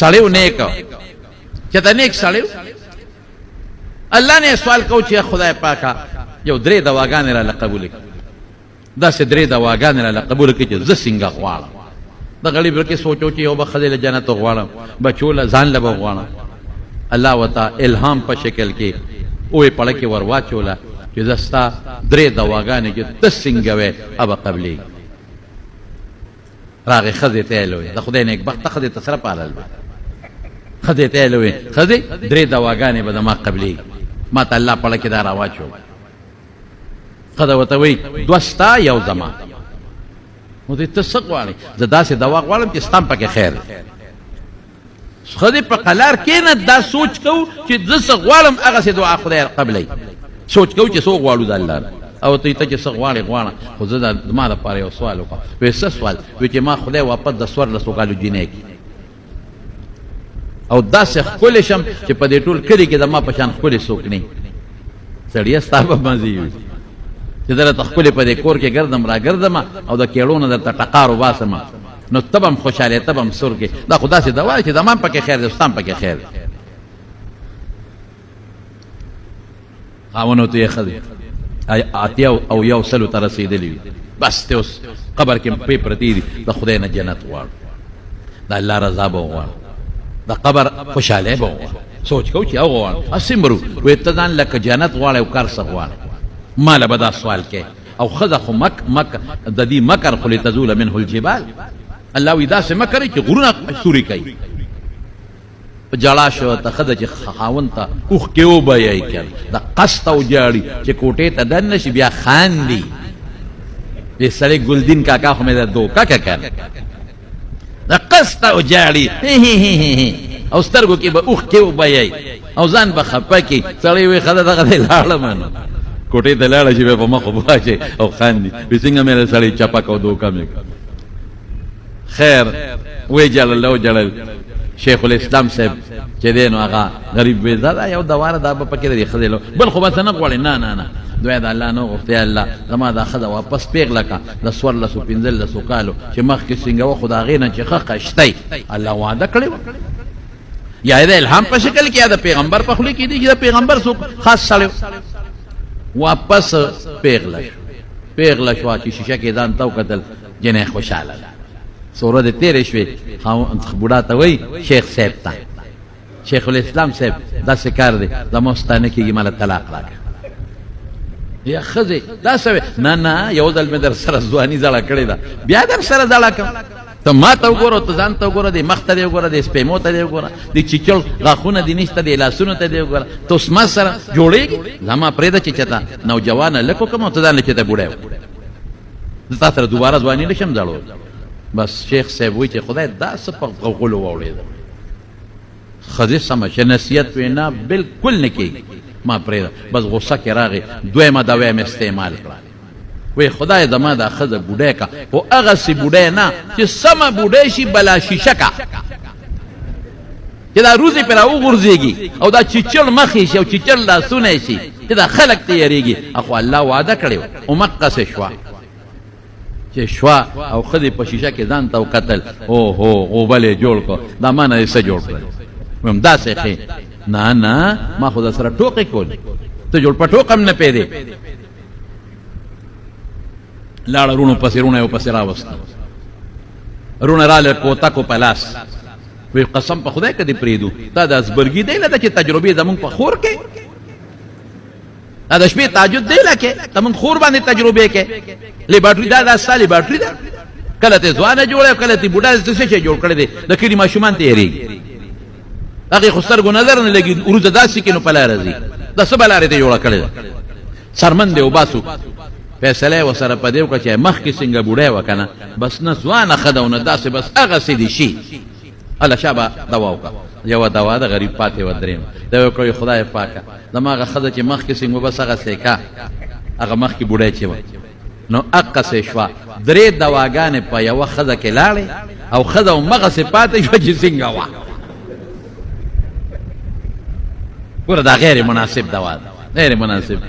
سړی و نیک چې ته نیک سړی الله نه سوال کو چې خدای پاکه یو درې دواګانې را قبول کړي داسې درې دواګانې را قبول کړي چې زه څنګه غواړم د غریب کې سوچو چې یو به ښځې له جنت غواړم بچو له ځان له به غواړم الله ورته الهام په شکل کې اوې پړه کې ور واچوله چې زه ستا درې دواګانې چې ته څنګه وې هغه قبلېږي راغې ښځې ته یې لوی د خدای نیکبخته ښځې ته سره پالل به ښځې ته یې لوی ښځې درې دواګانې به زما قبلېږي ما ته الله پړه کې دا را واچو ښځه ورته وایي دوه ستا یو زما نو ته څه غواړې زه داسې دوا غواړم چې ستا هم پکې خیر دی ښځې په قلار کښېنه دا سوچ کوو چې زه څه غواړم هغسې دعا خدای قبلوي سوچ کوو چې څه غواړو د الله نه او ته چې څه غواړې غواړه خو زه ما دپاره یو سوال وکړه وایي څه سوال وایي چې ما خدای واپس د 14 کالو جینۍ کړي او داسې ښکلې شم چې په دې ټول کلي کې د ما په شان ښکلې څوک نه سړیه ستا به مزې وي چې زه درته ښکلې په دې کور کې ګرځم را ګرځم او د کېړو نه درته ټقار وباسم نو ته به هم خوشحالې ته به هم سور کې دا خو داسې دوا چې زما هم پکې خیر دی ستا هم پکې خیر دی خاوندو ته یې ښځې اتیا او یو سلو ته رسېدلي وي بس ته اوس قبر کې پې پرتې دي د خدای نه جنت غواړو د الله رضا به وغواړو د قبر خوشحالۍ به وغواړو سوچ کوو چې هغه غواړو هسې مرو وایي ته ځان لکه جنت غواړې او کار څه غواړې ماله به دا سوال کوې او ښځه خو د دې مکر خو لتزول منه الجبال الله وایي داسې مه کوئ چې غرونه سوري کوي په ژړا شوه ته ښځه چې خاوند ته اوښکې وبهیئ که د قصد او جاړي چې کوټې ته دننه شي بیا خاندي دې سړی ګلدین کاکا خو مې د دوکه که که د قصد او جاړي او سترګو کې به اوښکې وبهیئ او ځان به خفه کړي سړی وایي ښځه دغه دی لاړم نو کوټې ته لاړه شي بیا په مخ وباشي او خاندي وایي څنګه مې سړی چپک او دوکه مې خیر وی جلل او جلل شیخ الاسلام صاحب چې دی نو هغه غریب وی دا یو دواره دا به پکې دی ښځې بل خو بس نه غواړي نه نه نه دوی د الله نه غوښتې الله زما دا ښځه واپس پیغله کړه د 14-15 کالو چې مخکې څنګه وه خو د هغې نه چې ښه قشتی الله وعده کړې وه یا یې د الهام په شکل کې یا د پیغمبر په خولې کې دي چې د پیغمبر څوک خاص سړی واپس پیغله شوه چې شیشه کې ځان ته وکتل جنۍ خوشحاله ده څو ورځې تېرې شوې بوډا ته وایي شیخ صاحب ته شیخ الاسلام صاحب داسې کار دی زما ستا نه کېږي ماله طلاق راکړه یا ښځې دا څه نه نه یو ځل مې در سره ځواني زړه کړې ده بیا در سره زړه کړم ته ما ته وګوره ته ځان ته وګوره دې مخ ته دې وګوره دې سپېمو ته دې وګوره دې چیچل غاښونه دې نشته دې لاسونو ته دې وګوره ته اوس ما سره جوړېږي زما پرېږده چې چېته نوجوانه لږ وکړم او ته ځان له چېته بوډی وکړم زه تا سره دوباره ځواني نه شم زړو بس شیخ صاحب وایي چې خدای دا څه په غولو واورېده ښځې سمه چې نصیحت وینا بلکل نه کېږي ما پرېږده بس غصه کې راغی دویمه دوا مې استعمال کړه وی خدای زما دا ښځه بوډۍ کا خو هغسې بوډۍ نه چې سمه بوډۍ شي بلا شیشه کا چې دا روزې پرې راوغورځېږي او دا چیچل مخې شي او چیچل لاسونه شي چې دا خلک تیارېږي اخو الله وعده کړې وه امقسې شوه چې شوه او ښځې په شیشه کې ځان ته وکتل اوهو غوبل یې جوړ کړ دا ما نه یې څه جوړ کړل ویم داسې ښې نه نه ما خو در سره ټوقې کولې ته جوړ په ټوق هم نه پوهېدې لاړه رونو پسې رونه یو پسې راوسته رونه راله کوتکو په لاس وی قسم په خدای که دې پرېږدو دا د ازبرګي دی لده چې تجربې زمونږ په خور کې دا د شپې تهجد دی لکې زمونږ خور باندې تجربې کې لیباټري دا ستا لیباټري ده کله ته ځوانه جوړه کله ته بوډا څه شی جوړ کړی دی د کلي ماشومان تېرېږي هغې خو سترګو نظر نه لګي وروځه داسې کې نو په لاره ځي دا څه به لارې ته جوړه کړې ده سرمن دی وباسو فیصله یې ورسره په دې وکړه چې مخکې څنګه بوډۍ وه که نه بس نه ځوانه ښه ده او نه داسې بس هغسې دې شي الله شا به دوا وکړه یوه دوا د غریب پاتې وه درېیمه دا یې وکړه خدای پاکه زما هغه ښځه چې مخکې څنګه بس هغسې کا هغه مخکې بوډۍ چې وه نو هغسې شوه درې دواګانې په یوه ښځه کې لاړې او ښځه همغسې پاتې شوه چې څنګه وه ګوره دا غیر مناسب دوا ده غیر مناسب